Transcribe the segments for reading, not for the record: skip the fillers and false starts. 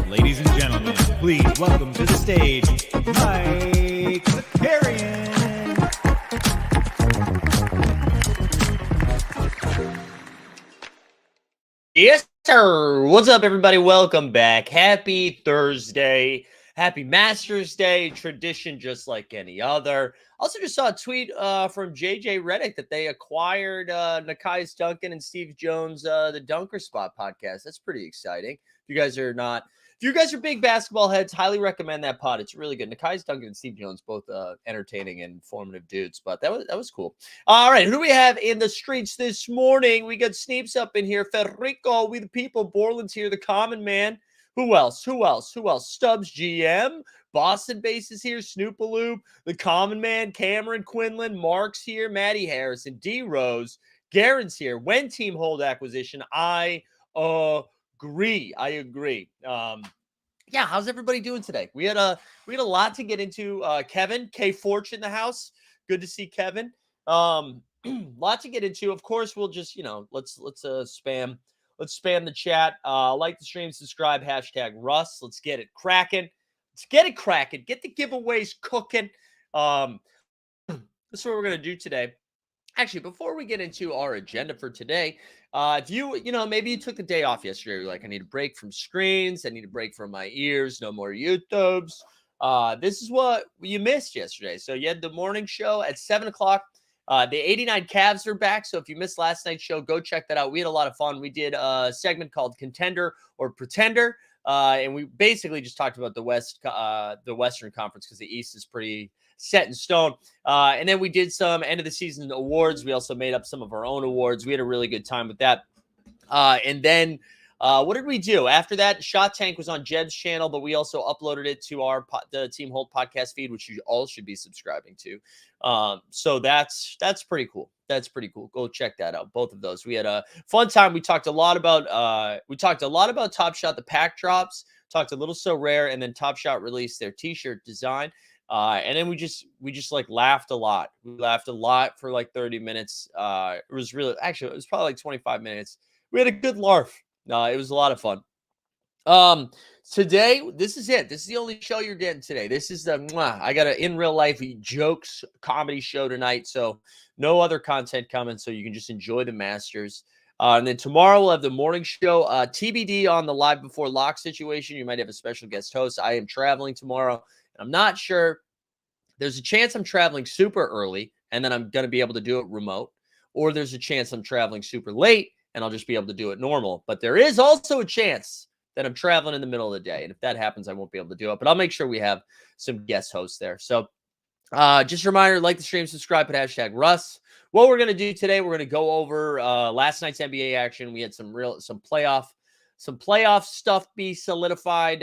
Ladies and gentlemen, please welcome to the stage, Mike Zakarian. Yes, sir. What's up, everybody? Welcome back. Happy Thursday. Happy Masters Day. Tradition just like any other. Also just saw a tweet from JJ Redick that they acquired Nekias Duncan and Steve Jones, the Dunker Spot podcast. That's pretty exciting. If you guys are big basketball heads, highly recommend that pod. It's really good. Nekias Duncan and Steve Jones, both entertaining and informative dudes, but that was cool. All right, who do we have in the streets this morning? We got Sneeps up in here. Federico, we the people. Borland's here, the common man. Who else? Stubbs GM. Boston Base is here. Snoopaloop, the common man. Cameron Quinlan. Mark's here. Maddie Harrison. D Rose. Garen's here. When team hold acquisition, I agree. Yeah, how's everybody doing today? We had a lot to get into. Kevin K Fortune in the house. Good to see Kevin. Lot to get into. Of course, we'll just let's spam the chat. Like the stream, subscribe, #Russ. Let's get it cracking. Get the giveaways cooking. That's what we're gonna do today. Actually, before we get into our agenda for today, if maybe you took the day off yesterday, you're like, I need a break from screens, I need a break from my ears, no more YouTubes. This is what you missed yesterday. So you had the morning show at 7 o'clock. The 89 Cavs are back. So if you missed last night's show, go check that out. We had a lot of fun. We did a segment called Contender or Pretender. And we basically just talked about the Western Conference because the East is pretty set in stone. And then we did some end of the season awards. We also made up some of our own awards. We had a really good time with that. And then what did we do? After that, Shot Tank was on Jed's channel, but we also uploaded it to the Team Hold podcast feed, which you all should be subscribing to. So that's pretty cool. That's pretty cool. Go check that out. Both of those. We had a fun time. We talked a lot about Top Shot, the pack drops, talked a little So Rare, and then Top Shot released their t-shirt design. And then we just like laughed a lot. We laughed a lot for like 30 minutes. It was probably like 25 minutes. We had a good larf. It was a lot of fun. Today, this is it. This is the only show you're getting today. This is I got an in real life jokes comedy show tonight. So no other content coming. So you can just enjoy the Masters. And then tomorrow we'll have the morning show. TBD on the live before lock situation. You might have a special guest host. I am traveling tomorrow. I'm not sure. There's a chance I'm traveling super early and then I'm going to be able to do it remote. Or there's a chance I'm traveling super late and I'll just be able to do it normal. But there is also a chance that I'm traveling in the middle of the day. And if that happens, I won't be able to do it. But I'll make sure we have some guest hosts there. So just a reminder, like the stream, subscribe, put #Russ. What we're going to do today, we're going to go over last night's NBA action. We had some playoff stuff be solidified.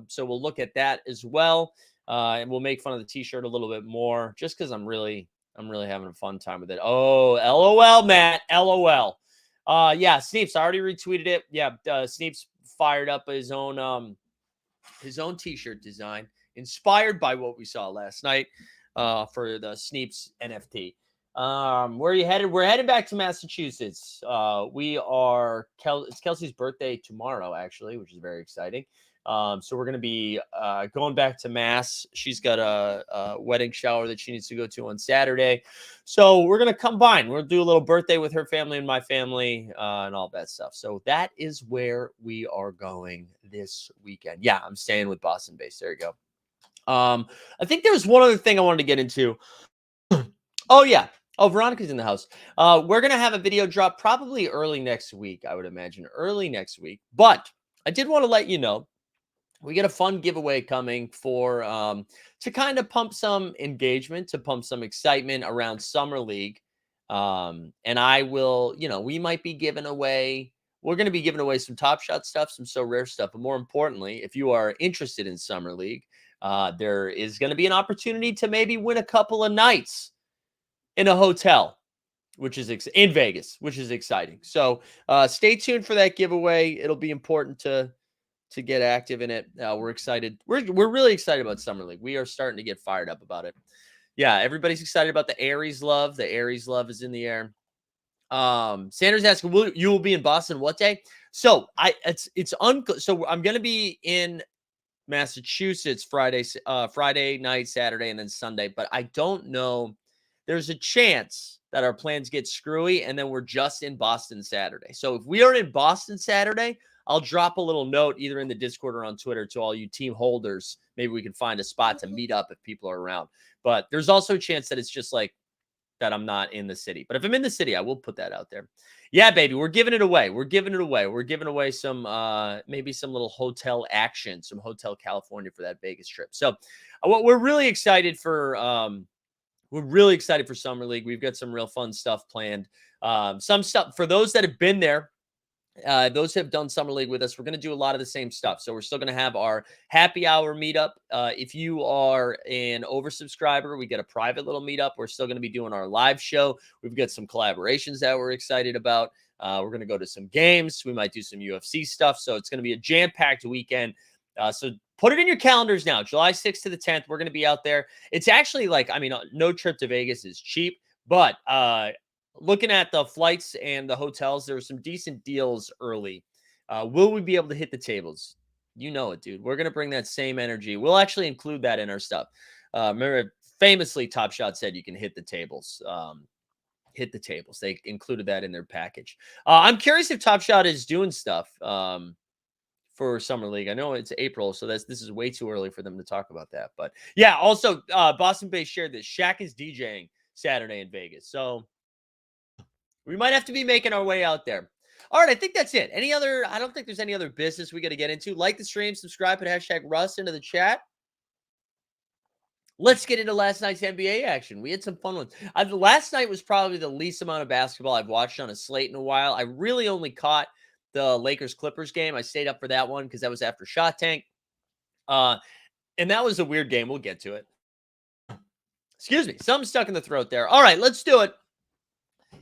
So we'll look at that as well. And we'll make fun of the t-shirt a little bit more just because I'm really having a fun time with it. Oh, LOL, Matt. LOL. Yeah, Sneeps, I already retweeted it. Yeah, Sneeps fired up his own t-shirt design inspired by what we saw last night for the Sneeps NFT. Where are you headed? We're headed back to Massachusetts. It's Kelsey's birthday tomorrow, actually, which is very exciting. So we're going to be going back to Mass. She's got a wedding shower that she needs to go to on Saturday. So we're going to combine. We'll do a little birthday with her family and my family and all that stuff. So that is where we are going this weekend. Yeah, I'm staying with Boston Base. There you go. I think there was one other thing I wanted to get into. Oh, yeah. Oh, Veronica's in the house. We're going to have a video drop probably early next week, I would imagine. Early next week. But I did want to let you know we get a fun giveaway coming for to kind of pump some engagement, to pump some excitement around Summer League. And I will, we might be giving away, we're going to be giving away some Top Shot stuff, some So Rare stuff. But more importantly, if you are interested in Summer League, there is going to be an opportunity to maybe win a couple of nights in a hotel, which is in Vegas, which is exciting. So stay tuned for that giveaway. It'll be important to get active in it. We're excited. We're really excited about Summer League. We are starting to get fired up about it. Yeah, everybody's excited about the Aries love. The Aries love is in the air. Sanders asking, you will be in Boston what day? So so I'm going to be in Massachusetts Friday night, Saturday, and then Sunday. But I don't know. There's a chance that our plans get screwy and then we're just in Boston Saturday. So if we are in Boston Saturday, I'll drop a little note either in the Discord or on Twitter to all you team holders. Maybe we can find a spot to meet up if people are around. But there's also a chance that it's just like that I'm not in the city. But if I'm in the city, I will put that out there. Yeah, baby, we're giving it away. We're giving away some maybe some little hotel action, some Hotel California for that Vegas trip. So we're really excited for Summer League. We've got some real fun stuff planned. Some stuff for those that have been there. Those who have done Summer League with us, we're going to do a lot of the same stuff. So we're still going to have our happy hour meetup. If you are an oversubscriber, we get a private little meetup. We're still going to be doing our live show. We've got some collaborations that we're excited about. We're going to go to some games. We might do some UFC stuff. So it's going to be a jam-packed weekend. So put it in your calendars now. July 6th to the 10th, we're going to be out there. It's actually no trip to Vegas is cheap, but looking at the flights and the hotels, there were some decent deals early. Will we be able to hit the tables? You know it, dude. We're going to bring that same energy. We'll actually include that in our stuff. Remember, famously, Top Shot said you can hit the tables. Hit the tables. They included that in their package. I'm curious if Top Shot is doing stuff for Summer League. I know it's April, so this is way too early for them to talk about that. But yeah, also Boston Base shared this. Shaq is DJing Saturday in Vegas. So we might have to be making our way out there. All right, I think that's it. I don't think there's any other business we got to get into. Like the stream, subscribe, put #Russ into the chat. Let's get into last night's NBA action. We had some fun ones. Last night was probably the least amount of basketball I've watched on a slate in a while. I really only caught the Lakers-Clippers game. I stayed up for that one because that was after Shot Tank. And that was a weird game. We'll get to it. Excuse me. Something stuck in the throat there. All right, let's do it.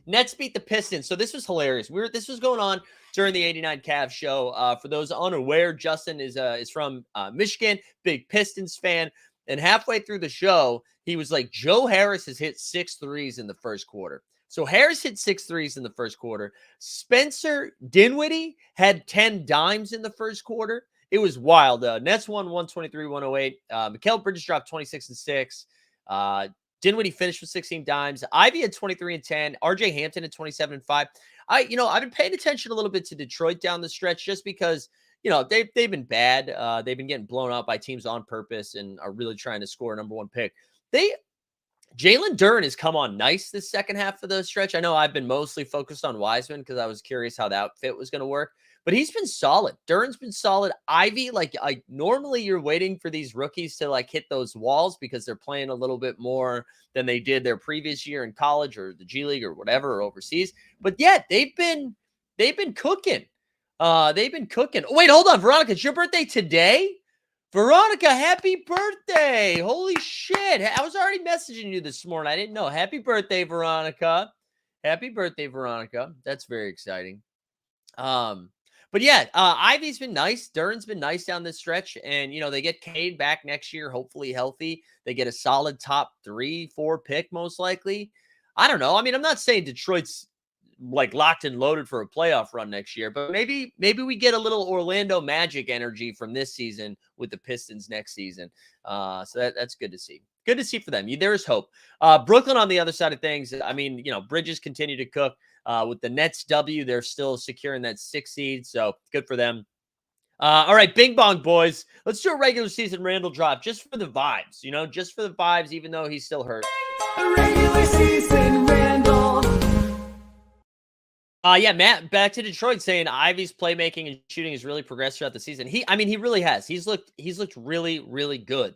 Nets beat the Pistons. So this was hilarious. This was going on during the 89 Cavs show. For those unaware, Justin is from Michigan, big Pistons fan. And halfway through the show, he was like, Joe Harris has hit 6 threes in the first quarter. So Harris hit 6 threes in the first quarter. Spencer Dinwiddie had 10 dimes in the first quarter. It was wild. Nets won 123-108. Mikal Bridges dropped 26 and 6. Dinwiddie finished with 16 dimes. Ivy had 23 and 10. RJ Hampton had 27 and 5. I've been paying attention a little bit to Detroit down the stretch just because, they've been bad. They've been getting blown out by teams on purpose and are really trying to score a number one pick. Jalen Duren has come on nice this second half of the stretch. I know I've been mostly focused on Wiseman because I was curious how that fit was going to work. But he's been solid. Duren's been solid. Ivy, normally you're waiting for these rookies to hit those walls because they're playing a little bit more than they did their previous year in college or the G League or whatever or overseas. But yeah, they've been cooking. They've been cooking. Oh, wait, hold on, Veronica. It's your birthday today? Veronica, happy birthday. Holy shit. I was already messaging you this morning. I didn't know. Happy birthday, Veronica. Happy birthday, Veronica. That's very exciting. But yeah, Ivy's been nice. Duren's been nice down this stretch. And, they get Cade back next year, hopefully healthy. They get a solid top 3-4 pick, most likely. I don't know. I mean, I'm not saying Detroit's like locked and loaded for a playoff run next year, but maybe we get a little Orlando Magic energy from this season with the Pistons next season. So that's good to see. Good to see for them. There is hope. Brooklyn on the other side of things. I mean, Bridges continue to cook. With the Nets W, they're still securing that 6th seed, so good for them. All right, Bing Bong boys. Let's do a regular season Randall drop just for the vibes, just for the vibes, even though he's still hurt. Regular season Randall. Yeah, Matt, back to Detroit saying Ivy's playmaking and shooting has really progressed throughout the season. He really has. He's looked really, really good.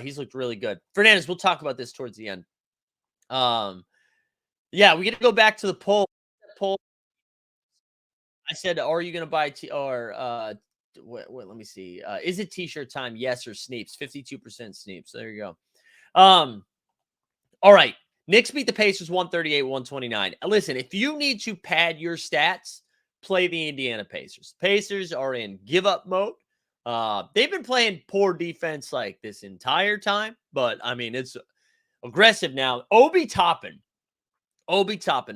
He's looked really good. Fernandez, we'll talk about this towards the end. Yeah, we get to go back to the poll. I said, are you going to buy let me see. Is it t-shirt time? Yes, or Sneeps? 52% Sneeps. There you go. All right. Knicks beat the Pacers 138-129. Listen, if you need to pad your stats, play the Indiana Pacers. Pacers are in give-up mode. They've been playing poor defense like this entire time, but I mean, it's aggressive now. Obi Toppin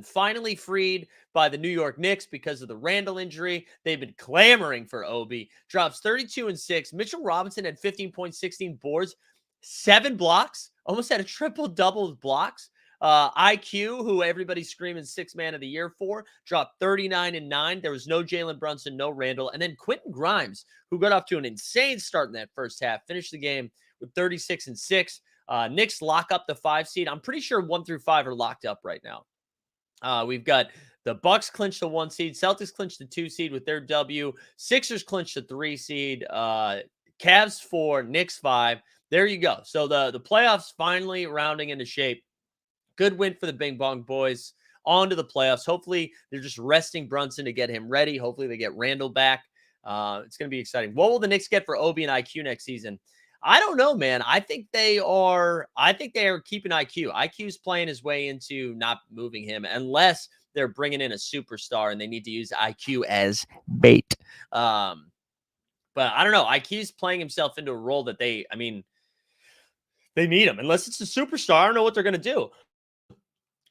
finally freed by the New York Knicks because of the Randall injury. They've been clamoring for Obi. Drops 32 and 6. Mitchell Robinson had 15.16 boards, 7 blocks, almost had a triple-double with blocks. IQ, who everybody's screaming 6th man of the year for, dropped 39 and 9. There was no Jalen Brunson, no Randall. And then Quentin Grimes, who got off to an insane start in that first half, finished the game with 36 and 6. Knicks lock up the 5 seed. I'm pretty sure 1 through 5 are locked up right now. We've got the Bucks clinched the 1 seed. Celtics clinched the 2 seed with their W. Sixers clinched the 3 seed. Cavs 4, Knicks 5. There you go. So the playoffs finally rounding into shape. Good win for the Bing Bong boys. On to the playoffs. Hopefully, they're just resting Brunson to get him ready. Hopefully, they get Randall back. It's going to be exciting. What will the Knicks get for Obi and IQ next season? I don't know, man. I think they are keeping IQ. IQ's playing his way into not moving him unless they're bringing in a superstar and they need to use IQ as bait. But I don't know. IQ's playing himself into a role that they need him. Unless it's a superstar, I don't know what they're going to do.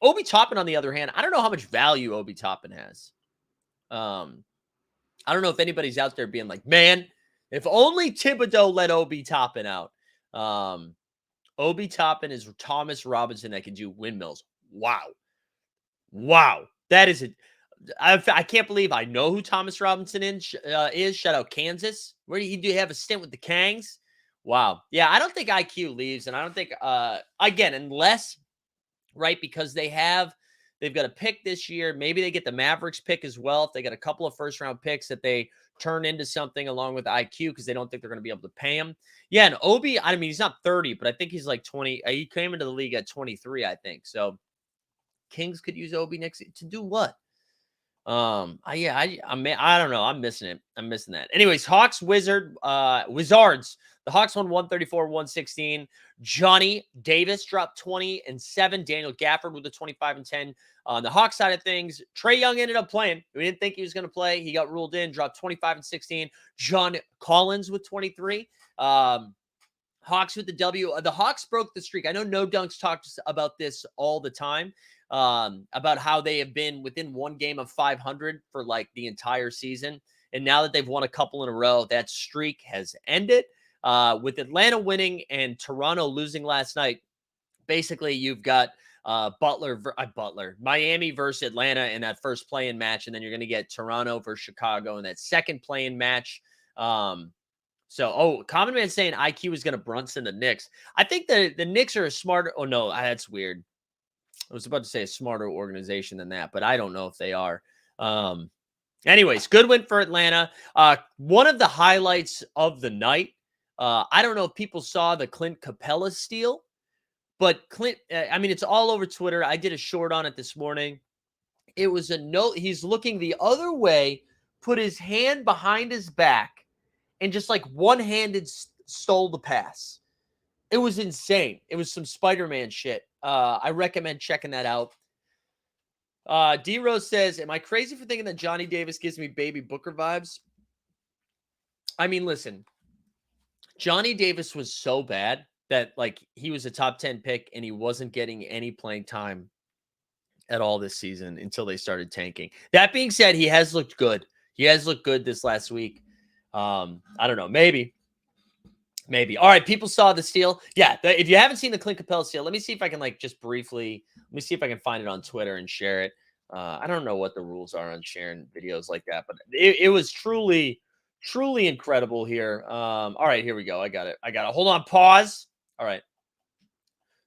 Obi Toppin, on the other hand, I don't know how much value Obi Toppin has. I don't know if anybody's out there being like, man, if only Thibodeau let Obi Toppin out. Obi Toppin is Thomas Robinson that can do windmills. Wow. That is it. I can't believe I know who Thomas Robinson is. Shout out Kansas. Where did he have a stint with the Kangs? Wow. Yeah, I don't think IQ leaves. And I don't think, again, unless, right, because they've got a pick this year. Maybe they get the Mavericks pick as well. If they got a couple of first-round picks that they turn into something along with IQ because they don't think they're going to be able to pay him. Yeah, and Obi, I mean, he's not 30, but I think he's like 20. He came into the league at 23, I think. So Kings could use Obi next to do what? I don't know. I'm missing it. I'm missing that. Anyways, Hawks, Wizards. The Hawks won 134-116. Johnny Davis dropped 20 and 7. Daniel Gafford with a 25 and 10. On the Hawks side of things, Trae Young ended up playing. We didn't think he was going to play. He got ruled in, dropped 25 and 16. John Collins with 23. Hawks with the W. The Hawks broke the streak. I know No Dunks talks about this all the time, about how they have been within one game of 500 for like the entire season. And now that they've won a couple in a row, that streak has ended. With Atlanta winning and Toronto losing last night, basically you've got Miami versus Atlanta in that first play-in match, and then you're going to get Toronto versus Chicago in that second play-in match. Common Man saying IQ is going to Brunson the Knicks. I think the Knicks are a smarter. Oh no, that's weird. I was about to say a smarter organization than that, but I don't know if they are. Anyways, good win for Atlanta. One of the highlights of the night. I don't know if people saw the Clint Capella steal, but Clint, it's all over Twitter. I did a short on it this morning. It was a note. He's looking the other way, put his hand behind his back, and just like one-handed stole the pass. It was insane. It was some Spider-Man shit. I recommend checking that out. D-Rose says, am I crazy for thinking that Johnny Davis gives me Baby Booker vibes? I mean, listen. Johnny Davis was so bad that like he was a top 10 pick and he wasn't getting any playing time at all this season until they started tanking. That being said, he has looked good. He has looked good this last week. I don't know. Maybe. All right. People saw the steal. Yeah. If you haven't seen the Clint Capella steal, let me see if I can just briefly, let me see if I can find it on Twitter and share it. I don't know what the rules are on sharing videos like that, but it was truly incredible here. All right, here we go. I got it. Hold on. Pause. All right.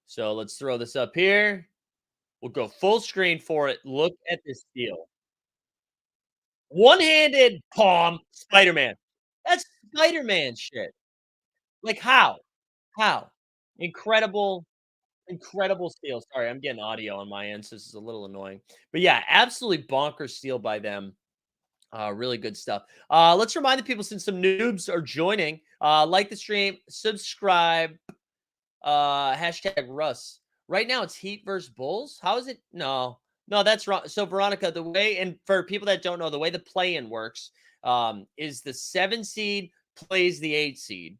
So let's throw this up here. We'll go full screen for it. Look at this steal. One-handed palm, Spider-Man. That's Spider-Man shit. Like how? How? Incredible, incredible steal. Sorry, I'm getting audio on my end, so this is a little annoying. But yeah, absolutely bonkers steal by them. Really good stuff. Let's remind the people since some noobs are joining, like the stream, subscribe, hashtag Russ. Right now it's Heat versus Bulls. How is it? No, that's wrong. So Veronica, the way, and for people that don't know, the way the play-in works is the 7 seed plays the 8 seed.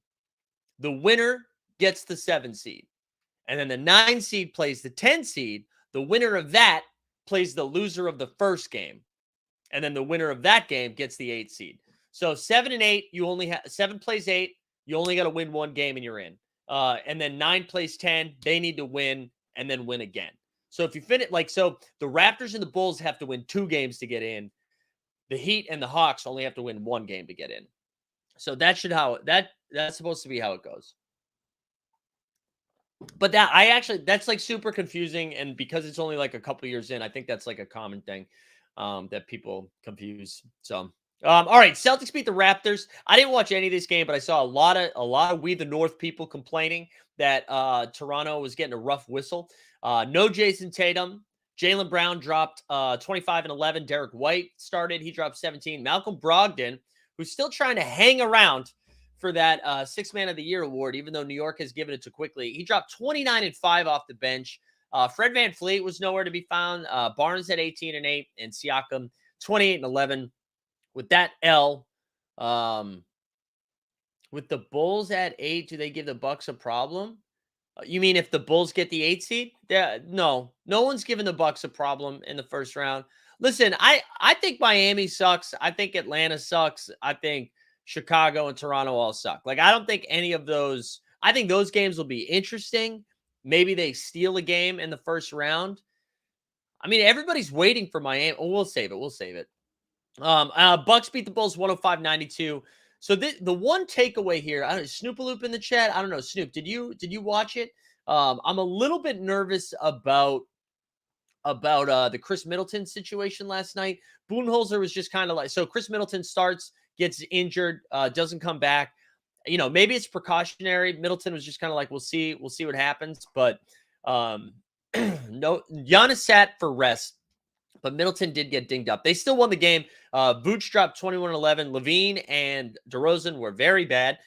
The winner gets the 7 seed. And then the 9 seed plays the 10 seed. The winner of that plays the loser of the first game. And then the winner of that game gets the 8 seed. So 7 and 8, you only have 7 plays 8. You only got to win 1 game and you're in. And then 9 plays 10. They need to win and then win again. So if you finish so the Raptors and the Bulls have to win 2 games to get in. The Heat and the Hawks only have to win 1 game to get in. So that's supposed to be how it goes. But that's like super confusing, and because it's only like a couple years in, I think that's like a common thing that people confuse. So all right, Celtics beat the Raptors. I didn't watch any of this game, but I saw a lot of We the North people complaining that Toronto was getting a rough whistle. No Jason Tatum. Jaylen Brown dropped 25 and 11. Derek White started. He dropped 17. Malcolm Brogdon, who's still trying to hang around for that Sixth Man of the Year award, even though New York has given it to Quickly. He dropped 29 and 5 off the bench. Fred VanVleet was nowhere to be found. Barnes at 18 and 8, and Siakam 28 and 11. With that L, with the Bulls at 8, do they give the Bucks a problem? You mean if the Bulls get the 8 seed? No one's giving the Bucks a problem in the first round. Listen, I think Miami sucks. I think Atlanta sucks. I think Chicago and Toronto all suck. Like, I don't think any of those. I think those games will be interesting. Maybe they steal a game in the first round. I mean, everybody's waiting for Miami. Oh, we'll save it. Bucks beat the Bulls 105-92. So the one takeaway here, I don't know, Snoopaloop in the chat. I don't know, Snoop, did you watch it? I'm a little bit nervous about the Chris Middleton situation last night. Budenholzer was just kind of like, so Chris Middleton starts, gets injured, doesn't come back. You know, maybe it's precautionary. Middleton was just kind of like, we'll see what happens. But no, Giannis sat for rest. But Middleton did get dinged up. They still won the game. Vooch dropped 21-11. Levine and DeRozan were very bad.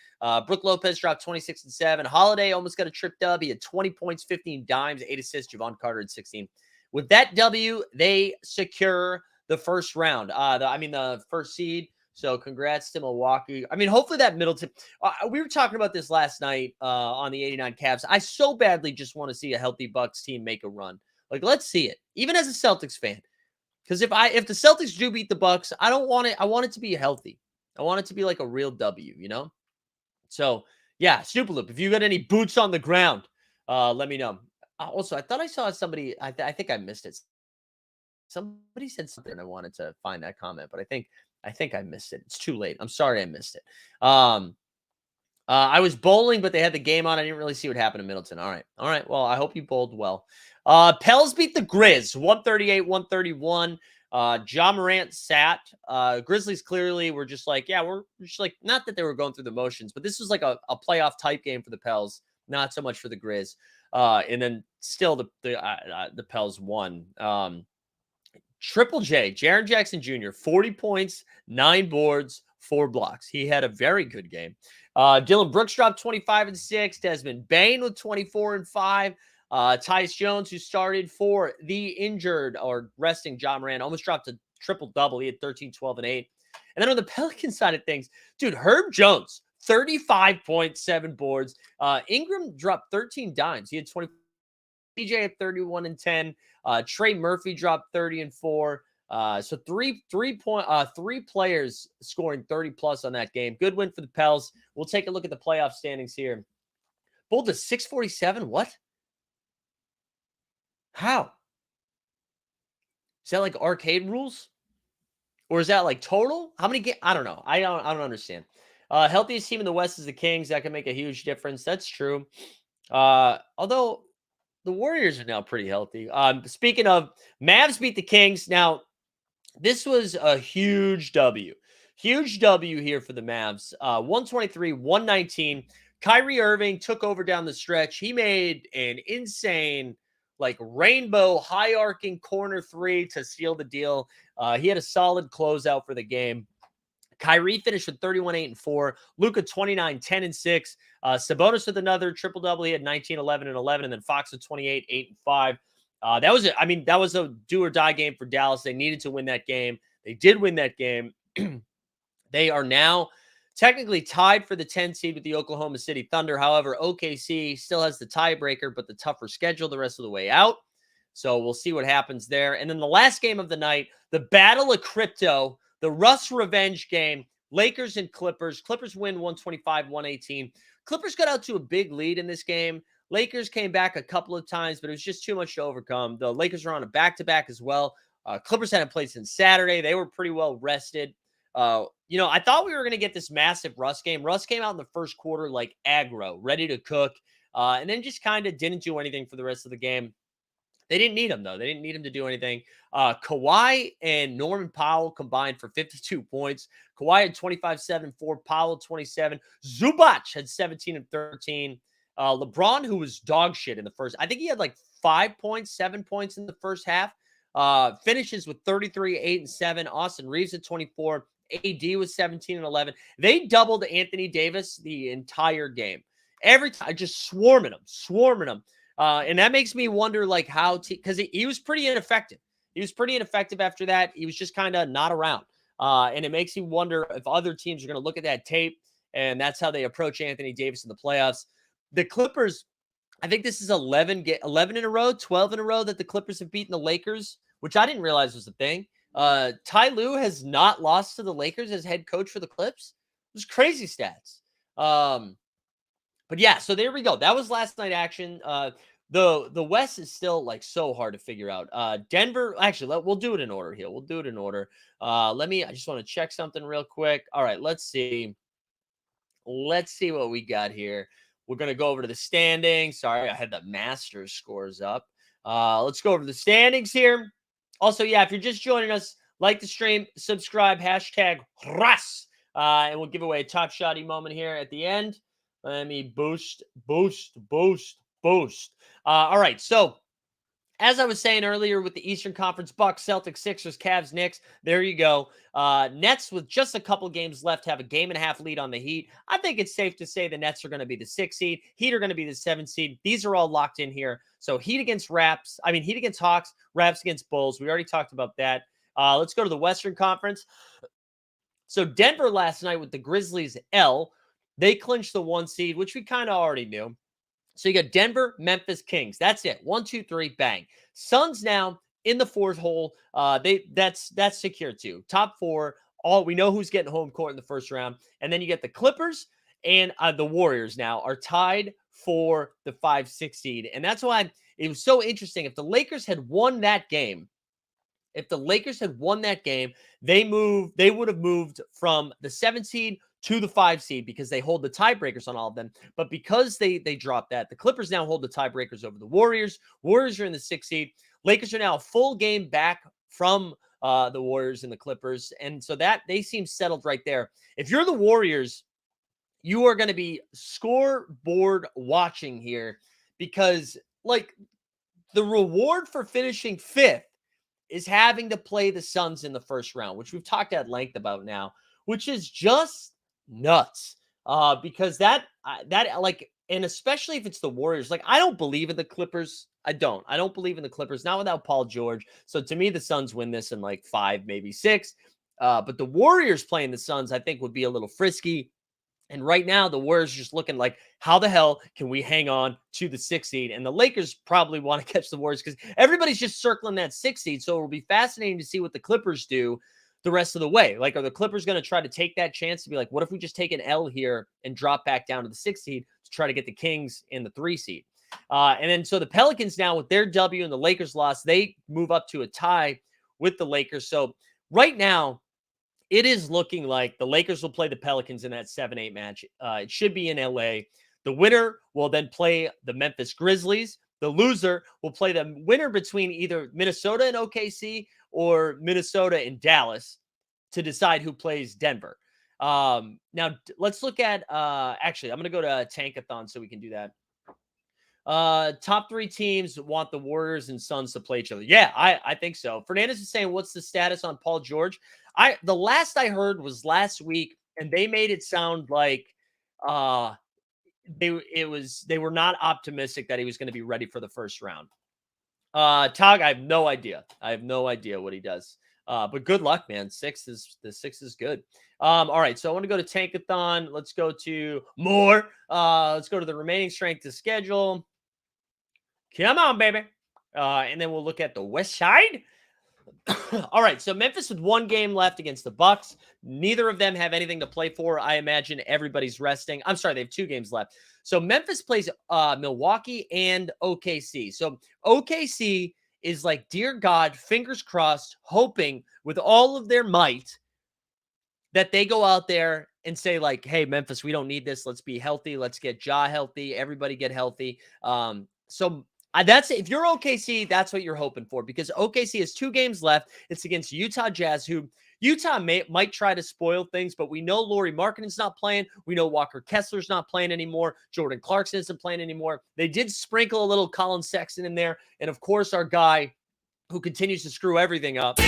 Brook Lopez dropped 26 and 7. Holiday almost got a trip dub. He had 20 points, 15 dimes, 8 assists. Javon Carter had 16. With that W, they secure the first round. The first seed. So congrats to Milwaukee. I mean, hopefully that Middleton. We were talking about this last night on the 89 Cavs. I so badly just want to see a healthy Bucks team make a run. Like, let's see it. Even as a Celtics fan. Because if the Celtics do beat the Bucks, I don't want it. I want it to be healthy. I want it to be like a real W, you know? So, yeah, Snoopaloop, if you got any boots on the ground, let me know. Also, I thought I saw somebody, I think I missed it. Somebody said something and I wanted to find that comment, but I think I missed it. It's too late. I'm sorry I missed it. I was bowling, but they had the game on. I didn't really see what happened to Middleton. All right. Well, I hope you bowled well. Pels beat the Grizz 138-131. Ja Morant sat. Grizzlies clearly were just like, yeah, we're just like, not that they were going through the motions, but this was like a playoff type game for the Pels, not so much for the Grizz. And then still the Pels won. Triple J, Jaren Jackson Jr., 40 points, 9 boards, 4 blocks. He had a very good game. Dylan Brooks dropped 25 and 6. Desmond Bane with 24 and 5. Tyus Jones, who started for the injured or resting Ja Morant, almost dropped a triple-double. He had 13, 12, and 8. And then on the Pelican side of things, dude, Herb Jones, 35.7 boards. Ingram dropped 13 dimes. He had 20. PJ at 31 and 10. Trey Murphy dropped 30 and 4. So three players scoring 30 plus on that game. Good win for the Pels. We'll take a look at the playoff standings here. Bull to 647. What? How? Is that like arcade rules? Or is that like total? How many I don't know. I don't understand. Healthiest team in the West is the Kings. That can make a huge difference. That's true. Although the Warriors are now pretty healthy. Speaking of, Mavs beat the Kings. Now, this was a huge W. Huge W here for the Mavs. 123-119. Kyrie Irving took over down the stretch. He made an insane, like, rainbow high-arcing corner three to seal the deal. He had a solid closeout for the game. Kyrie finished with 31, 8, and 4. Luka 29, 10, and 6. Sabonis with another triple-double. He had 19, 11, and 11. And then Fox with 28, 8, and 5. That was a do-or-die game for Dallas. They needed to win that game. They did win that game. They are now technically tied for the 10 seed with the Oklahoma City Thunder. However, OKC still has the tiebreaker, but the tougher schedule the rest of the way out. So we'll see what happens there. And then the last game of the night, the Battle of Crypto, the Russ revenge game, Lakers and Clippers. Clippers win 125-118. Clippers got out to a big lead in this game. Lakers came back a couple of times, but it was just too much to overcome. The Lakers are on a back-to-back as well. Clippers hadn't played since Saturday. They were pretty well rested. I thought we were going to get this massive Russ game. Russ came out in the first quarter like aggro, ready to cook, and then just kind of didn't do anything for the rest of the game. They didn't need him, though. They didn't need him to do anything. Kawhi and Norman Powell combined for 52 points. Kawhi had 25, 7, 4. Powell 27. Zubac had 17 and 13. LeBron, who was dog shit in the first, I think he had like 5 points, 7 points in the first half. Finishes with 33, 8, and 7. Austin Reeves at 24. AD was 17 and 11. They doubled Anthony Davis the entire game. Every time, just swarming him. And that makes me wonder, like, how because he was pretty ineffective. He was pretty ineffective after that. He was just kind of not around. And it makes me wonder if other teams are going to look at that tape, and that's how they approach Anthony Davis in the playoffs. The Clippers, I think this is 11 in a row, 12 in a row that the Clippers have beaten the Lakers, which I didn't realize was a thing. Ty Lue has not lost to the Lakers as head coach for the Clips. It was crazy stats. But yeah, so there we go. That was last night action. The West is still like so hard to figure out. Denver, actually, we'll do it in order here. I just want to check something real quick. All right, let's see. Let's see what we got here. We're going to go over to the standings. Sorry, I had the Masters scores up. Let's go over the standings here. Also, yeah, if you're just joining us, like the stream, subscribe, #Russ. And we'll give away a top shotty moment here at the end. Let me boost. All right, so as I was saying earlier with the Eastern Conference, Bucks, Celtics, Sixers, Cavs, Knicks, there you go. Nets with just a couple games left have a 1.5 lead on the Heat. I think it's safe to say the Nets are going to be the 6 seed. Heat are going to be the 7 seed. These are all locked in here. So Heat against Hawks, Raps against Bulls. We already talked about that. Let's go to the Western Conference. So Denver last night with the Grizzlies they clinched the 1 seed, which we kind of already knew. So you got Denver, Memphis, Kings. That's it. 1, 2, 3, bang. Suns now in the 4th hole. That's secure too. Top 4. We know who's getting home court in the first round. And then you get the Clippers and the Warriors now are tied for the 5, 6 seed. And that's why it was so interesting. If the Lakers had won that game, they would have moved from the 7 seed to the 5 seed because they hold the tiebreakers on all of them. But because they dropped that, the Clippers now hold the tiebreakers over the Warriors. Warriors are in the 6 seed. Lakers are now a full game back from the Warriors and the Clippers. And so that they seem settled right there. If you're the Warriors, you are going to be scoreboard watching here because, like, the reward for finishing 5th is having to play the Suns in the first round, which we've talked at length about now, which is just nuts. Because that and especially if it's the Warriors, like, I don't believe in the Clippers. I don't believe in the Clippers, not without Paul George. So to me, the Suns win this in like 5, maybe 6. But the Warriors playing the Suns, I think, would be a little frisky. And right now, the Warriors are just looking like, how the hell can we hang on to the 6th seed? And the Lakers probably want to catch the Warriors because everybody's just circling that 6th seed. So it will be fascinating to see what the Clippers do the rest of the way. Like, are the Clippers going to try to take that chance to be like, what if we just take an L here and drop back down to the 6th seed to try to get the Kings in the 3 seed? And then so the Pelicans now with their W and the Lakers loss, they move up to a tie with the Lakers. So right now, it is looking like the Lakers will play the Pelicans in that 7-8 match. It should be in LA. The winner will then play the Memphis Grizzlies. The loser will play the winner between either Minnesota and OKC or Minnesota and Dallas to decide who plays Denver. Now, let's look at, actually, I'm going to go to Tankathon so we can do that. Top 3 teams want the Warriors and Suns to play each other. Yeah, I think so. Fernandez is saying, what's the status on Paul George? The last I heard was last week, and they made it sound like they were not optimistic that he was going to be ready for the first round. Tog, I have no idea. I have no idea what he does. But good luck, man. The 6 is good. All right, so I want to go to Tankathon. Let's go to more. Let's go to the remaining strength of schedule. Come on, baby. And then we'll look at the West Side. All right, so Memphis with 1 game left against the Bucks. Neither of them have anything to play for. I imagine everybody's resting. I'm sorry, they have 2 games left. So Memphis plays Milwaukee and OKC. So OKC is like, dear God, fingers crossed, hoping with all of their might that they go out there and say like, hey, Memphis, we don't need this. Let's be healthy. Let's get Ja healthy. Everybody get healthy. That's if you're OKC, that's what you're hoping for, because OKC has 2 games left. It's against Utah Jazz, who Utah might try to spoil things, but we know Lauri Markkanen's not playing. We know Walker Kessler's not playing anymore. Jordan Clarkson isn't playing anymore. They did sprinkle a little Colin Sexton in there, and of course our guy who continues to screw everything up.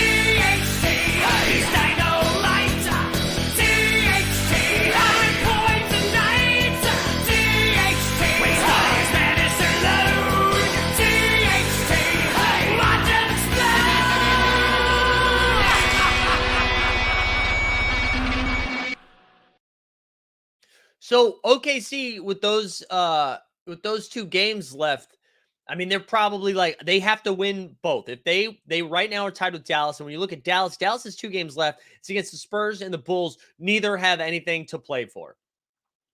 So OKC with those 2 games left, I mean, they're probably like, they have to win both. If they right now are tied with Dallas, and when you look at Dallas has 2 games left. It's against the Spurs and the Bulls. Neither have anything to play for.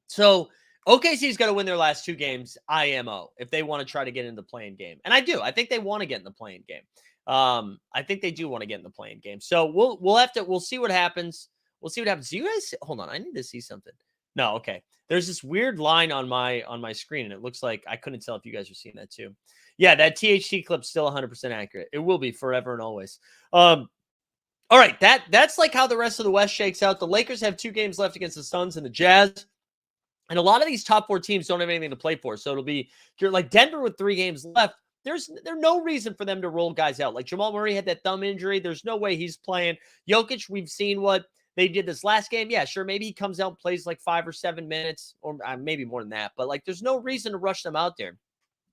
So OKC's got to win their last 2 games, IMO, if they want to try to get in the play-in game. And I do. I think they want to get in the play-in game. I think they do want to get in the play-in game. So we'll see what happens. We'll see what happens. Do you guys hold on? I need to see something. No, okay. There's this weird line on my screen, and it looks like I couldn't tell if you guys are seeing that too. Yeah, that THT clip's still 100% accurate. It will be forever and always. All right, that's like how the rest of the West shakes out. The Lakers have 2 games left against the Suns and the Jazz. And a lot of these top 4 teams don't have anything to play for. So it'll be, you're like Denver with 3 games left. There's no reason for them to roll guys out. Like Jamal Murray had that thumb injury. There's no way he's playing. Jokic, we've seen what they did this last game. Yeah, sure. Maybe he comes out and plays like 5 or 7 minutes, or maybe more than that. But like, there's no reason to rush them out there.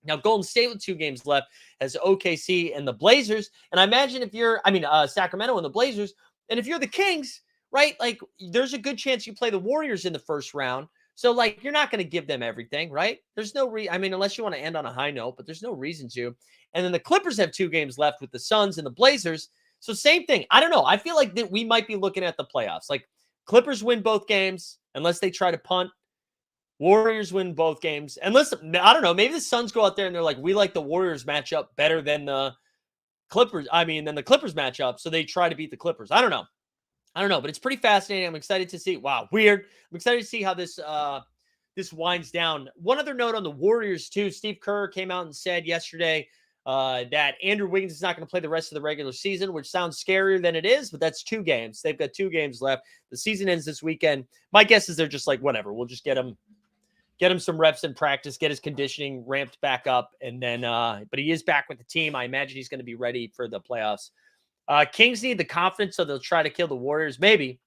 Now, Golden State with 2 games left has OKC and the Blazers. And I imagine Sacramento and the Blazers. And if you're the Kings, right, like there's a good chance you play the Warriors in the first round. So like, you're not going to give them everything, right? There's no unless you want to end on a high note, but there's no reason to. And then the Clippers have 2 games left with the Suns and the Blazers. So same thing. I don't know. I feel like that we might be looking at the playoffs. Like Clippers win both games unless they try to punt. Warriors win both games. And listen, I don't know. Maybe the Suns go out there and they're like, we like the Warriors matchup better than the Clippers. Than the Clippers matchup. So they try to beat the Clippers. I don't know, but it's pretty fascinating. I'm excited to see. Wow, weird. I'm excited to see how this winds down. One other note on the Warriors too. Steve Kerr came out and said yesterday that Andrew Wiggins is not going to play the rest of the regular season, which sounds scarier than it is, but that's 2 games. They've got 2 games left. The season ends this weekend. My guess is they're just like, whatever. We'll just get him some reps in practice, get his conditioning ramped back up, and then. But he is back with the team. I imagine he's going to be ready for the playoffs. Kings need the confidence, so they'll try to kill the Warriors. Maybe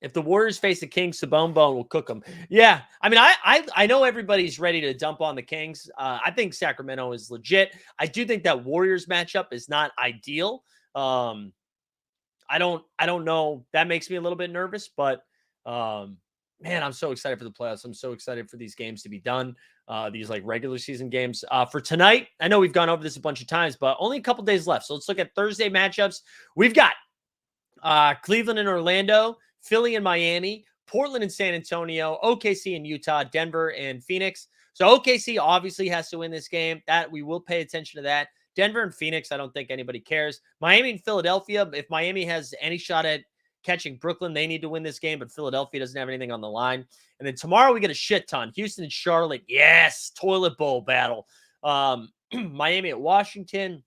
if the Warriors face the Kings, Sabone will cook them. Yeah, I know everybody's ready to dump on the Kings. I think Sacramento is legit. I do think that Warriors matchup is not ideal. I don't know. That makes me a little bit nervous, but man, I'm so excited for the playoffs. I'm so excited for these games to be done. These like regular season games. For tonight, I know we've gone over this a bunch of times, but only a couple days left. So let's look at Thursday matchups. We've got Cleveland and Orlando, Philly and Miami, Portland and San Antonio, OKC and Utah, Denver and Phoenix. So OKC obviously has to win this game. That we will pay attention to that. Denver and Phoenix, I don't think anybody cares. Miami and Philadelphia, if Miami has any shot at catching Brooklyn, they need to win this game, but Philadelphia doesn't have anything on the line. And then tomorrow we get a shit ton. Houston and Charlotte, yes, toilet bowl battle. Miami at Washington,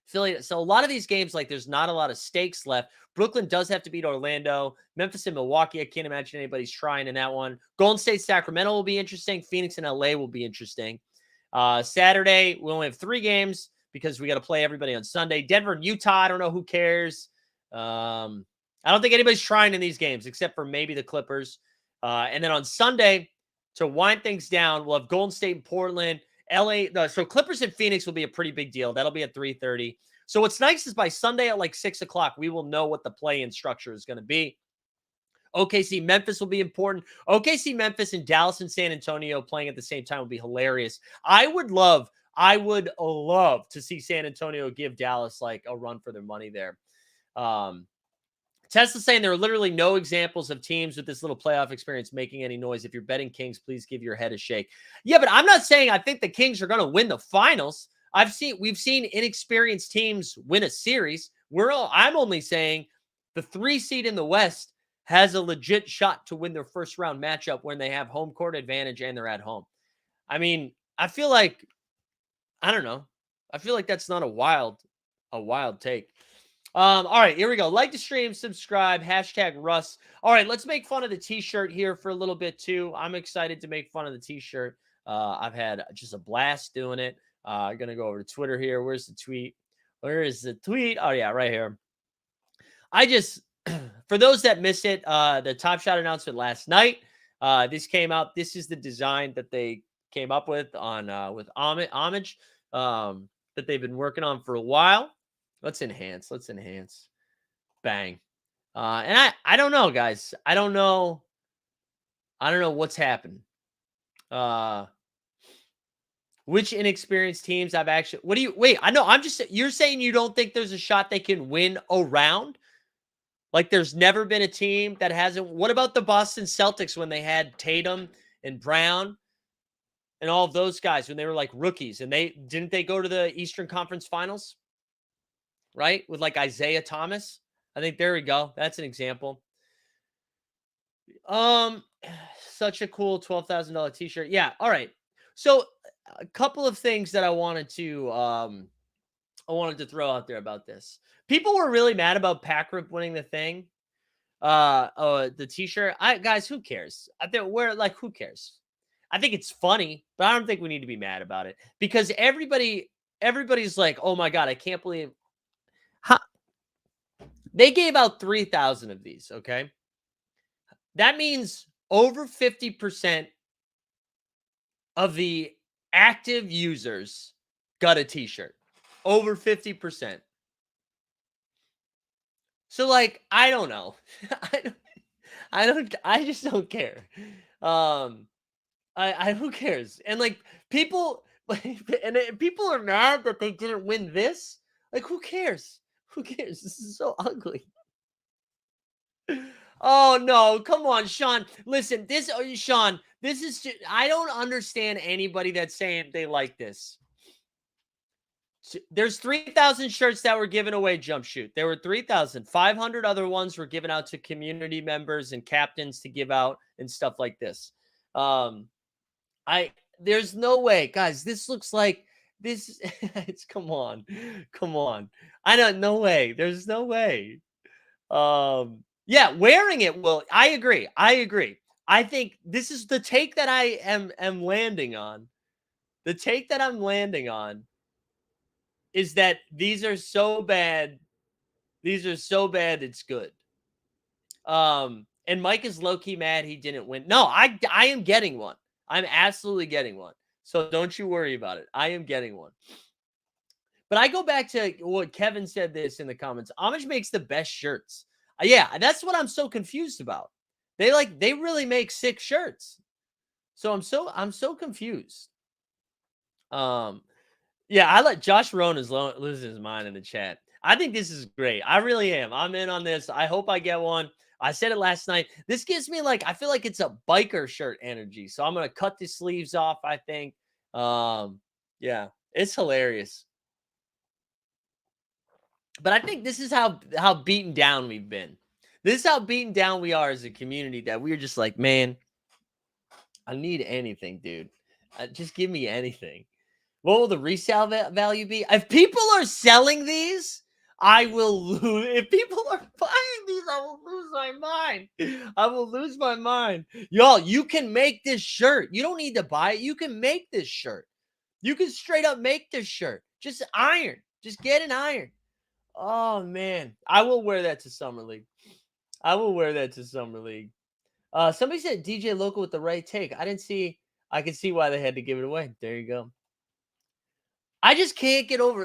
Philly. So a lot of these games, like there's not a lot of stakes left. Brooklyn does have to beat Orlando. Memphis and Milwaukee, I can't imagine anybody's trying in that one. Golden State, Sacramento will be interesting. Phoenix and LA will be interesting. Saturday, we only have 3 games because we got to play everybody on Sunday. Denver and Utah, I don't know, who cares. I don't think anybody's trying in these games except for maybe the Clippers. And then on Sunday, to wind things down, we'll have Golden State and Portland. So Clippers and Phoenix will be a pretty big deal. That'll be at 3:30. So what's nice is by Sunday at like 6 o'clock, we will know what the play-in structure is going to be. OKC Memphis will be important. OKC Memphis and Dallas and San Antonio playing at the same time would be hilarious. I would love to see San Antonio give Dallas like a run for their money there. Tesla saying there are literally no examples of teams with this little playoff experience making any noise. If you're betting Kings, please give your head a shake. Yeah, but I'm not saying I think the Kings are going to win the finals. We've seen inexperienced teams win a series. I'm only saying the 3 seed in the West has a legit shot to win their first round matchup when they have home court advantage and they're at home. I mean, I feel like that's not a wild take. All right, here we go. Like the stream, subscribe, #Russ. All right, let's make fun of the t-shirt here for a little bit too. I'm excited to make fun of the t-shirt. I've had just a blast doing it. I'm going to go over to Twitter here. Where's the tweet? Where is the tweet? Oh yeah, right here. For those that missed it, the Top Shot announcement last night, this came out. This is the design that they came up with with Homage that they've been working on for a while. Let's enhance. Bang. And I don't know, guys. I don't know what's happened. Which inexperienced teams I've actually, you're saying you don't think there's a shot they can win around? Like there's never been a team that hasn't. What about the Boston Celtics when they had Tatum and Brown and all of those guys when they were like rookies and they go to the Eastern Conference Finals? Right? With like Isaiah Thomas. I think there we go. That's an example. Such a cool $12,000 t-shirt. Yeah. All right. So a couple of things that I wanted to throw out there about this. People were really mad about Pack Rip winning the thing. The t-shirt. Guys, who cares? Who cares? I think it's funny, but I don't think we need to be mad about it because everybody's like, oh my God, I can't believe they gave out 3,000 of these. Okay. That means over 50% of the active users got a t-shirt. Over 50%. So like, I don't know. I just don't care. Who cares? And like people are mad that they didn't win this. Like, who cares? Who cares? This is so ugly. Oh no, come on, Sean. Listen, Sean, this is just, I don't understand anybody that's saying they like this. There's 3,000 shirts that were given away, Jump Shoot. There were 3,500 other ones were given out to community members and captains to give out and stuff like this. There's no way, guys. This looks like this. It's come on. No way. There's no way. Yeah, wearing it will. I agree. I think this is the take that I am landing on. The take that I'm landing on is that these are so bad. It's good. And Mike is low-key mad he didn't win. No, I am getting one. I'm absolutely getting one. So don't you worry about it. I am getting one. But I go back to what Kevin said this in the comments. Homage makes the best shirts. Yeah, that's what I'm so confused about. They really make sick shirts. So I'm so confused. Yeah, I let Josh Rohn is losing his mind in the chat. I think this is great. I really am. I'm in on this. I hope I get one. I said it last night. This gives me I feel like it's a biker shirt energy. So I'm gonna cut the sleeves off, I think. Yeah, it's hilarious. But I think this is how beaten down we've been. This is how beaten down we are as a community, that we're just like, man, I need anything, dude. Just give me anything. What will the resale value be? If people are selling these, I will lose. If people are buying these, I will lose my mind. I will lose my mind. Y'all, you can make this shirt. You don't need to buy it. You can make this shirt. You can straight up make this shirt. Just iron. Just get an iron. Oh, man. I will wear that to Summer League. I will wear that to Summer League. Somebody said DJ Local with the right take. I didn't see. I can see why they had to give it away. There you go. I just can't get over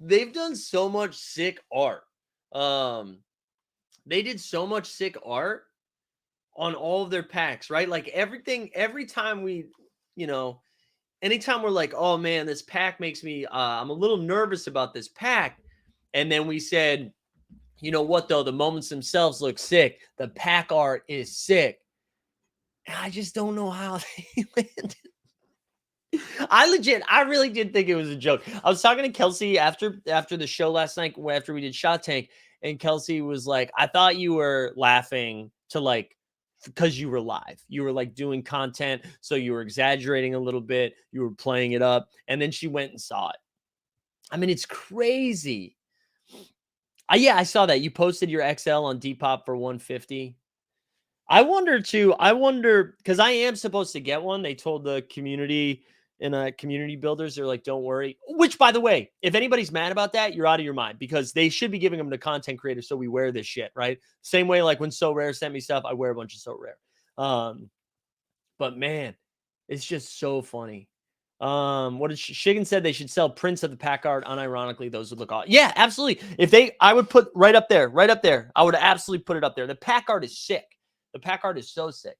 they've done so much sick art. They did so much sick art on all of their packs, right? Like everything, every time anytime we're like, oh man, this pack makes me I'm a little nervous about this pack. And then we said, you know what though, the moments themselves look sick. The pack art is sick. And I just don't know how they landed. I really did think it was a joke. I was talking to Kelsey after the show last night, after we did Shot Tank, and Kelsey was like, I thought you were laughing because you were live. You were doing content, so you were exaggerating a little bit. You were playing it up, and then she went and saw it. I mean, it's crazy. Yeah, I saw that. You posted your XL on Depop for 150. I wonder because I am supposed to get one. They told the community community builders, they're like, don't worry. Which, by the way, if anybody's mad about that, you're out of your mind, because they should be giving them to content creators so we wear this shit, right? Same way when So Rare sent me stuff, I wear a bunch of So Rare. But man, it's just so funny. What did Shiggin said? They should sell prints of the pack art. Unironically, those would look awesome. Yeah, absolutely. I would put right up there. I would absolutely put it up there. The pack art is sick. The pack art is so sick.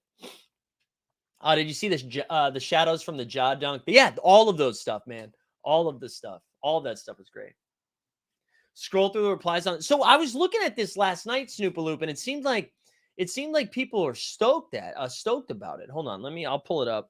Did you see this? The shadows from the jaw dunk? But yeah, all of those stuff, man. All of the stuff. All of that stuff is great. Scroll through the replies on. So I was looking at this last night, Snoopaloop, and it seemed like people are stoked about it. Hold on, I'll pull it up.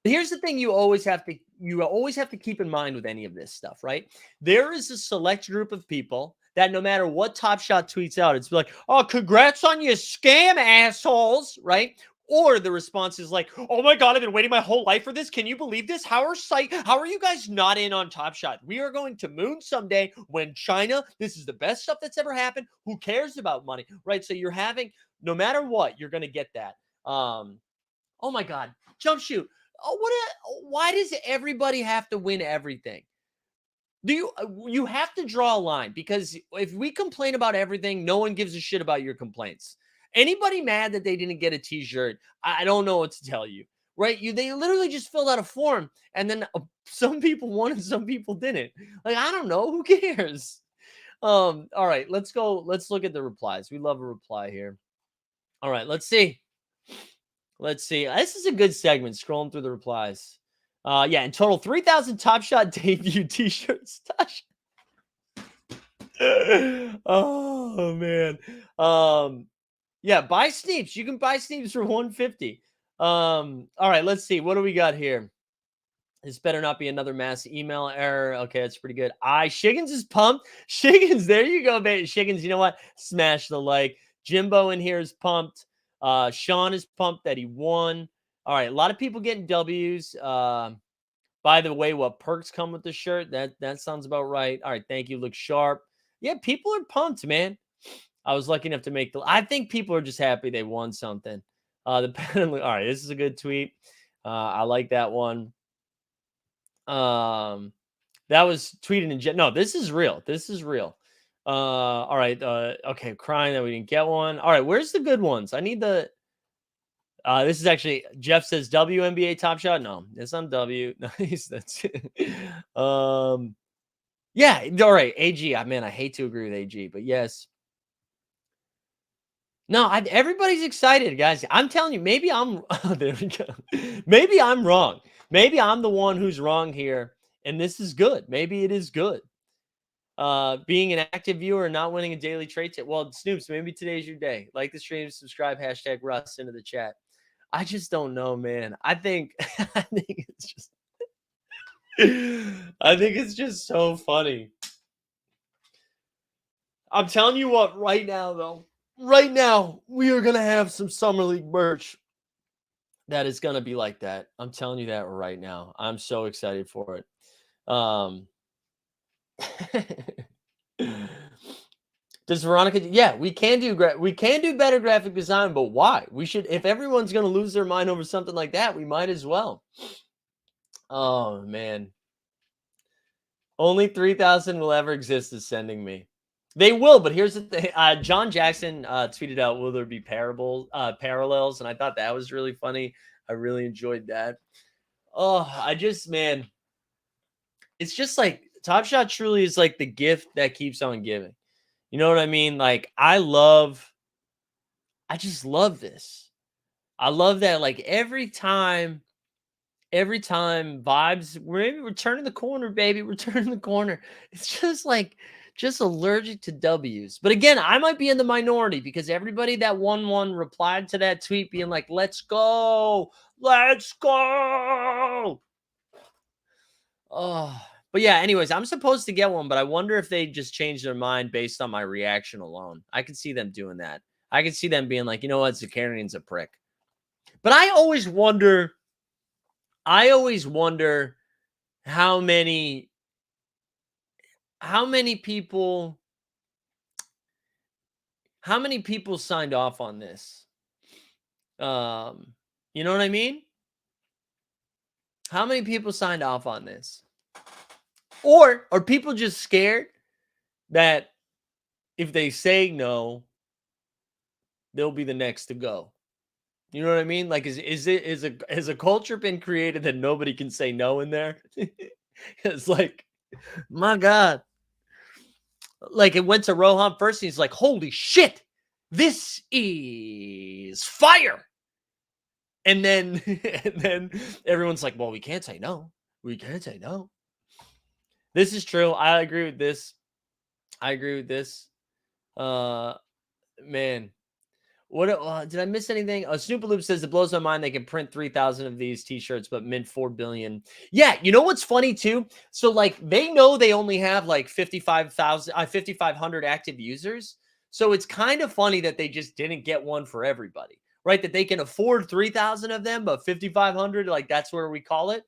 But here's the thing: you always have to keep in mind with any of this stuff, right? There is a select group of people that no matter what Top Shot tweets out, it's like, oh, congrats on your scam, assholes, right? Or the response is like, oh my God, I've been waiting my whole life for this. Can you believe this? How are you guys not in on Top Shot? We are going to moon someday when China, this is the best stuff that's ever happened. Who cares about money, right? So no matter what, you're going to get that. Oh my God, jump shoot. Why does everybody have to win everything? You have to draw a line, because if we complain about everything, no one gives a shit about your complaints. Anybody mad that they didn't get a t-shirt, I don't know what to tell you, right? They literally just filled out a form, and then some people won and some people didn't. I don't know. Who cares? All right, let's go. Let's look at the replies. We love a reply here. All right, let's see. This is a good segment, scrolling through the replies. Yeah, in total, 3,000 Top Shot debut t-shirts. Oh, man. Yeah, buy Sneeps. You can buy Sneeps for 150. All right, let's see. What do we got here? This better not be another mass email error. Okay, that's pretty good. Shiggins is pumped. Shiggins, there you go, baby. Shiggins, you know what? Smash the like. Jimbo in here is pumped. Sean is pumped that he won. All right, a lot of people getting W's. By the way, what perks come with the shirt? That sounds about right. All right, thank you. Look sharp. Yeah, people are pumped, man. I was lucky enough to I think people are just happy they won something. All right, this is a good tweet. I like that one. That was tweeted in no, this is real. All right. Okay, crying that we didn't get one. All right, where's the good ones? I need the this is actually Jeff says WNBA Top Shot. No, it's on W. Nice. That's it. Yeah, all right. AG. Man, I hate to agree with AG, but yes. No, everybody's excited, guys. I'm telling you, maybe I'm there we go. Maybe I'm wrong. Maybe I'm the one who's wrong here, and this is good. Maybe it is good. Being an active viewer and not winning a daily trade tip. Well, Snoops, maybe today's your day. Like the stream, subscribe, hashtag Russ into the chat. I just don't know, man. I think I think it's just I think it's just so funny. I'm telling you what, right now, though, right now, we are going to have some Summer League merch that is going to be like that. I'm telling you that right now. I'm so excited for it. Does Veronica? Yeah, we can do better graphic design, but why? We should, if everyone's going to lose their mind over something like that, we might as well. Oh, man. Only 3,000 will ever exist is sending me. They will, but here's the thing. John Jackson tweeted out, will there be parallels? And I thought that was really funny. I really enjoyed that. Oh, man, it's just like Top Shot truly is like the gift that keeps on giving. You know what I mean? Like, I just love this. I love that. Like every time vibes, we're turning the corner, baby. We're turning the corner. It's just like, just allergic to W's. But again, I might be in the minority because everybody that won replied to that tweet being like, let's go. Let's go. Oh, but yeah, anyways, I'm supposed to get one, but I wonder if they just changed their mind based on my reaction alone. I could see them doing that. I could see them being like, you know what, Zakarian's a prick. But I always wonder how many people signed off on this. You know what I mean? How many people signed off on this? Or are people just scared that if they say no, they'll be the next to go? You know what I mean? Like, has a culture been created that nobody can say no in there? It's like, my God. Like, it went to Rohan first, and he's like, holy shit, this is fire. And then everyone's like, well, we can't say no. We can't say no. This is true. I agree with this. Man. What did I miss anything? Snoopaloop says it blows my mind they can print 3,000 of these t-shirts but mint 4 billion. Yeah, you know what's funny too? So like they know they only have like 5,500 active users. So it's kind of funny that they just didn't get one for everybody, right? That they can afford 3,000 of them, but 5,500, like that's where we call it.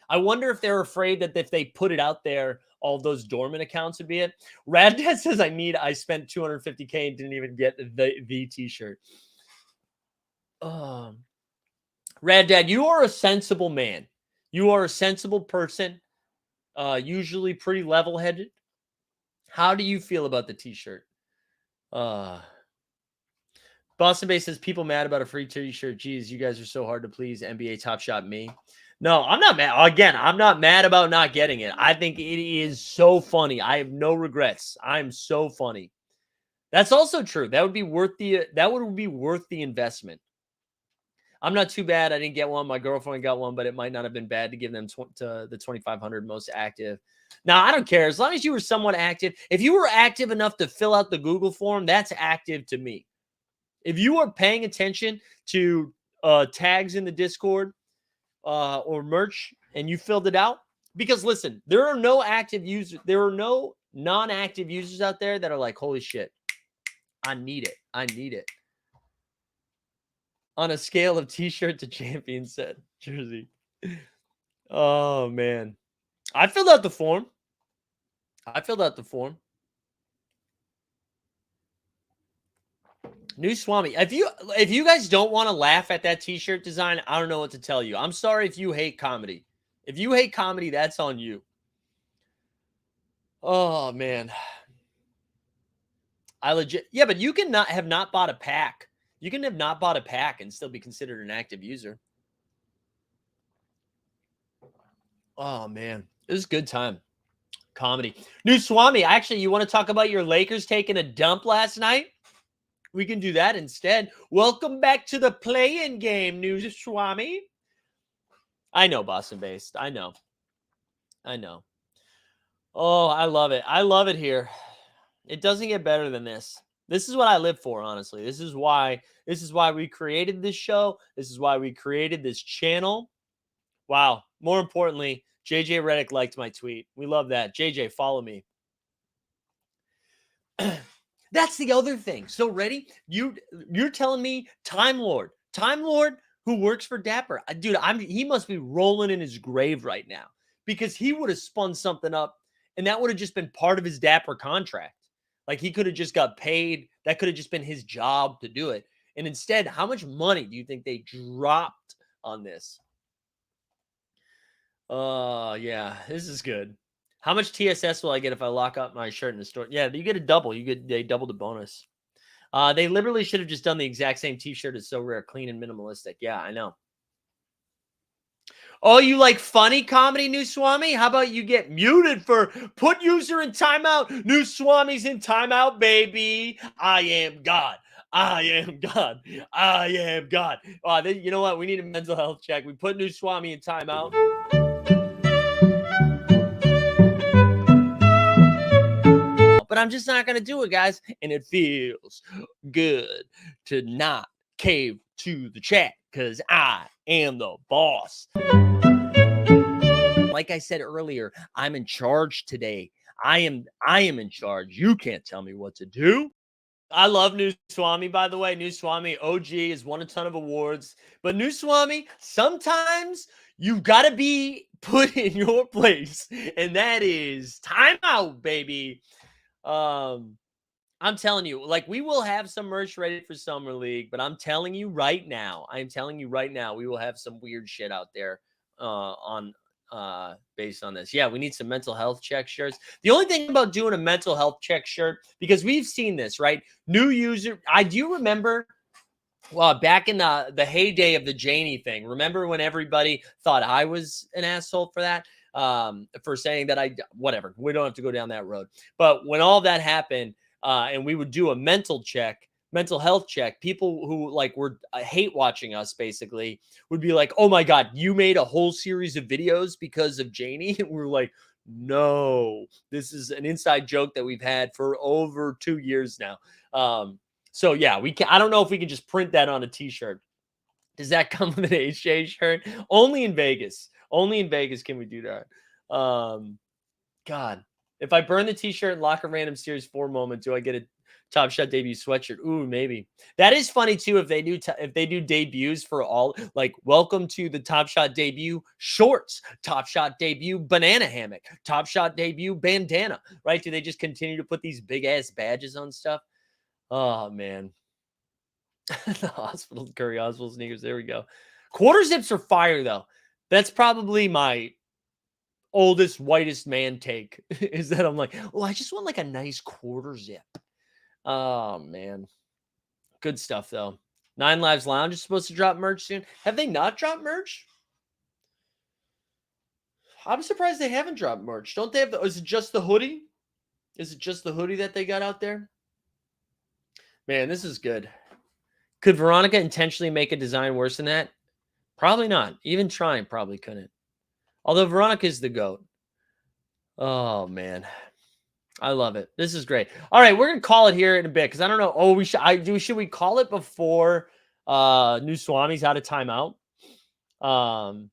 I wonder if they're afraid that if they put it out there, all those dormant accounts would be it. Rad Dad says, I spent $250K and didn't even get the t-shirt. Rad Dad, you are a sensible man. You are a sensible person, usually pretty level-headed. How do you feel about the t-shirt? Boston Bay says, people mad about a free t-shirt. Geez, you guys are so hard to please. NBA Top Shot me. No, I'm not mad. Again, I'm not mad about not getting it. I think it is so funny. I have no regrets. I'm so funny. That's also true. That would be worth the investment. I'm not too bad. I didn't get one. My girlfriend got one, but it might not have been bad to give them to the 2,500 most active. Now, I don't care. As long as you were somewhat active. If you were active enough to fill out the Google form, that's active to me. If you are paying attention to tags in the Discord, or merch, and you filled it out, because listen, there are no active users, there are no non-active users out there that are like, holy shit, I need it. On a scale of t-shirt to champion set jersey. Oh man, I filled out the form. New Swami, if you guys don't want to laugh at that t-shirt design, I don't know what to tell you. I'm sorry if you hate comedy. If you hate comedy, that's on you. Oh man. Yeah, but you can have not bought a pack. You can have not bought a pack and still be considered an active user. Oh man, it was a good time. Comedy. New Swami, actually, you want to talk about your Lakers taking a dump last night? We can do that instead. Welcome back to the play-in game, New Swami. I know, Boston-based. I know. Oh, I love it. I love it here. It doesn't get better than this. This is what I live for, honestly. This is why we created this show. This is why we created this channel. Wow. More importantly, JJ Redick liked my tweet. We love that. JJ, follow me. That's the other thing. So ready? You're telling me Time Lord who works for Dapper. Dude, he must be rolling in his grave right now because he would have spun something up and that would have just been part of his Dapper contract. Like he could have just got paid. That could have just been his job to do it. And instead, how much money do you think they dropped on this? Yeah, this is good. How much TSS will I get if I lock up my shirt in the store? Yeah, you get a double. They double the bonus. They literally should have just done the exact same t-shirt as So Rare, clean and minimalistic. Yeah, I know. Oh, you like funny comedy, New Swami? How about you get muted for put user in timeout? New Swami's in timeout, baby. I am God. I am God. I am God. You know what? We need a mental health check. We put New Swami in timeout. But I'm just not going to do it, guys. And it feels good to not cave to the chat because I am the boss. Like I said earlier, I'm in charge today. I am in charge. You can't tell me what to do. I love New Swami, by the way. New Swami, OG, has won a ton of awards. But New Swami, sometimes you've got to be put in your place. And that is timeout, baby. I'm telling you, like, we will have some merch ready for Summer League, but I'm telling you right now, we will have some weird shit out there based on this. Yeah, we need some mental health check shirts. The only thing about doing a mental health check shirt, because we've seen this, right? New user, I do remember back in the heyday of the Janie thing. Remember when everybody thought I was an asshole for that? For saying that whatever, we don't have to go down that road. But when all that happened, and we would do a mental health check, people who like were hate watching us basically would be like, oh my God, you made a whole series of videos because of Janie. And we're like, no, this is an inside joke that we've had for over 2 years now. So yeah, I don't know if we can just print that on a t-shirt. Does that come with an HJ shirt? Only in Vegas. Only in Vegas can we do that. God, if I burn the t-shirt and lock a random Series 4 moment, do I get a Top Shot debut sweatshirt? Ooh, maybe. That is funny too if they do debuts for all, like, welcome to the Top Shot debut shorts, Top Shot debut banana hammock, Top Shot debut bandana, right? Do they just continue to put these big ass badges on stuff? Oh man. The Curry Hospital sneakers. There we go. Quarter zips are fire though. That's probably my oldest, whitest man take is that I'm like, oh, I just want like a nice quarter zip. Oh man. Good stuff though. 9 Lives Lounge is supposed to drop merch soon. Have they not dropped merch? I'm surprised they haven't dropped merch. Don't they have is it just the hoodie? Is it just the hoodie that they got out there? Man, this is good. Could Veronica intentionally make a design worse than that? Probably not. Even trying probably couldn't. Although Veronica is the GOAT. Oh, man. I love it. This is great. All right, we're going to call it here in a bit because I don't know. Oh, should we call it before New Swami's out of timeout? All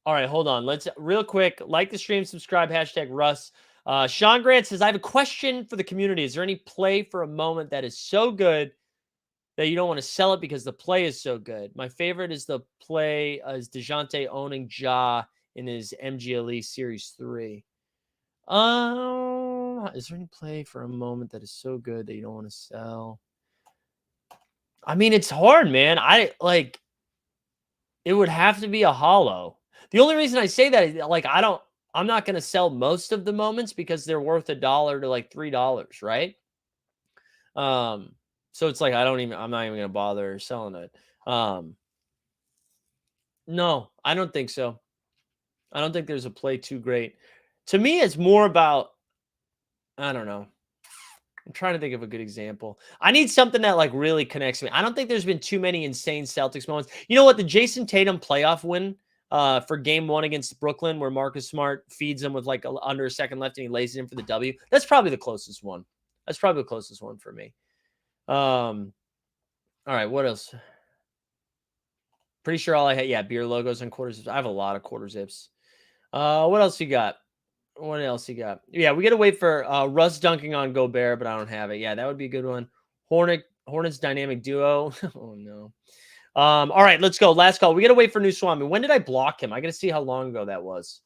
right, hold on. Let's real quick like the stream, subscribe, hashtag Russ. Sean Grant says, I have a question for the community. Is there any play for a moment that is so good that you don't want to sell it because the play is so good? My favorite is the play is DeJounte owning Ja in his MGLE Series 3. Is there any play for a moment that is so good that you don't want to sell? I mean, it's hard, man. It would have to be a hollow. The only reason I say that is like I'm not going to sell most of the moments because they're worth $1 to like $3, right? So it's like I'm not even going to bother selling it. No, I don't think so. I don't think there's a play too great. To me, it's more about, I don't know. I'm trying to think of a good example. I need something that like really connects me. I don't think there's been too many insane Celtics moments. You know what? The Jason Tatum playoff win for game 1 against Brooklyn, where Marcus Smart feeds him with like under a second left and he lays it in for the W. That's probably the closest one. That's probably the closest one for me. All right, what else? Pretty sure all I had, yeah, beer logos and quarter zips. I have a lot of quarter zips. What else you got? What else you got? Yeah, we got to wait for Russ dunking on Gobert, but I don't have it. Yeah, that would be a good one. Hornets dynamic duo. Oh, no. All right, let's go. Last call. We got to wait for New Swami. When did I block him? I got to see how long ago that was.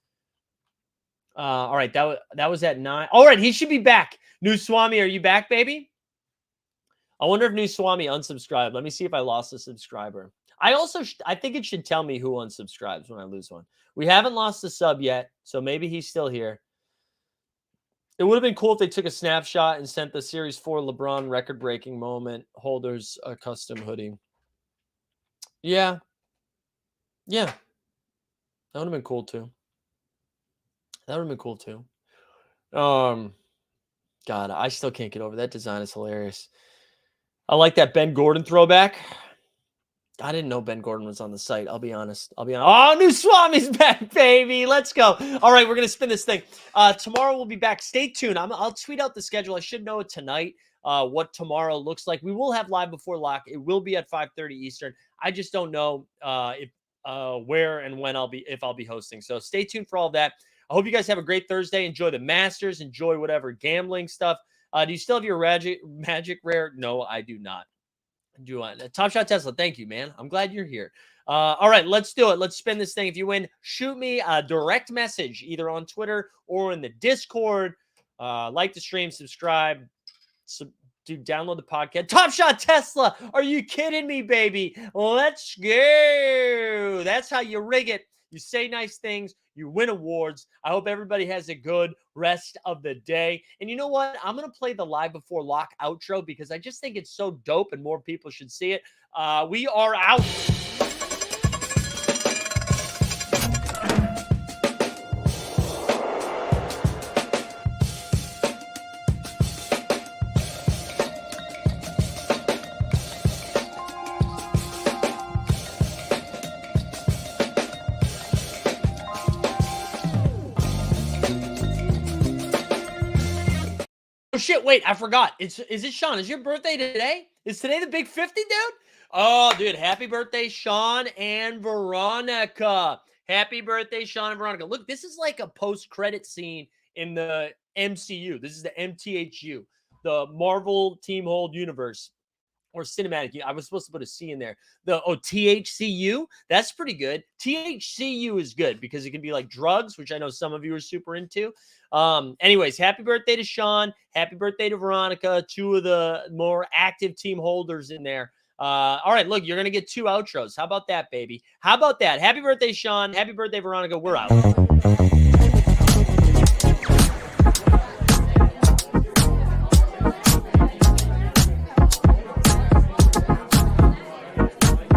All right, that was at 9. All right, he should be back. New Swami, are you back, baby? I wonder if New Swami unsubscribed. Let me see if I lost a subscriber. I think it should tell me who unsubscribes when I lose one. We haven't lost the sub yet, so maybe he's still here. It would have been cool if they took a snapshot and sent the Series 4 LeBron record-breaking moment holders a custom hoodie. Yeah. Yeah. That would have been cool too. God, I still can't get over that design. Is hilarious. I like that Ben Gordon throwback. I didn't know Ben Gordon was on the site. I'll be honest. Oh, New Swami's back, baby. Let's go. All right, we're going to spin this thing. Tomorrow we'll be back. Stay tuned. I'll tweet out the schedule. I should know it tonight, what tomorrow looks like. We will have Live Before Lock. It will be at 5:30 Eastern. I just don't know where and when I'll be hosting. So stay tuned for all that. I hope you guys have a great Thursday. Enjoy the Masters. Enjoy whatever gambling stuff. Do you still have your Magic Rare? No, I do not. Top Shot Tesla, thank you, man. I'm glad you're here. All right, let's do it. Let's spin this thing. If you win, shoot me a direct message either on Twitter or in the Discord. Like the stream, subscribe, download the podcast. Top Shot Tesla, are you kidding me, baby? Let's go. That's how you rig it. You say nice things. You win awards. I hope everybody has a good rest of the day. And you know what? I'm going to play the Live Before Lock outro because I just think it's so dope and more people should see it. We are out. Oh shit, wait, I forgot. Is it Sean? Is your birthday today? Is today the big 50, dude? Oh, dude, happy birthday, Sean and Veronica. Happy birthday, Sean and Veronica. Look, this is like a post-credit scene in the MCU. This is the MTHU, the Marvel Team Hold Universe. Or cinematic. I was supposed to put a C in there. THCU. That's pretty good. THCU is good because it can be like drugs, which I know some of you are super into. Anyways, happy birthday to Sean. Happy birthday to Veronica. 2 of the more active team holders in there. All right, look, you're going to get 2 outros. How about that, baby? How about that? Happy birthday, Sean. Happy birthday, Veronica. We're out.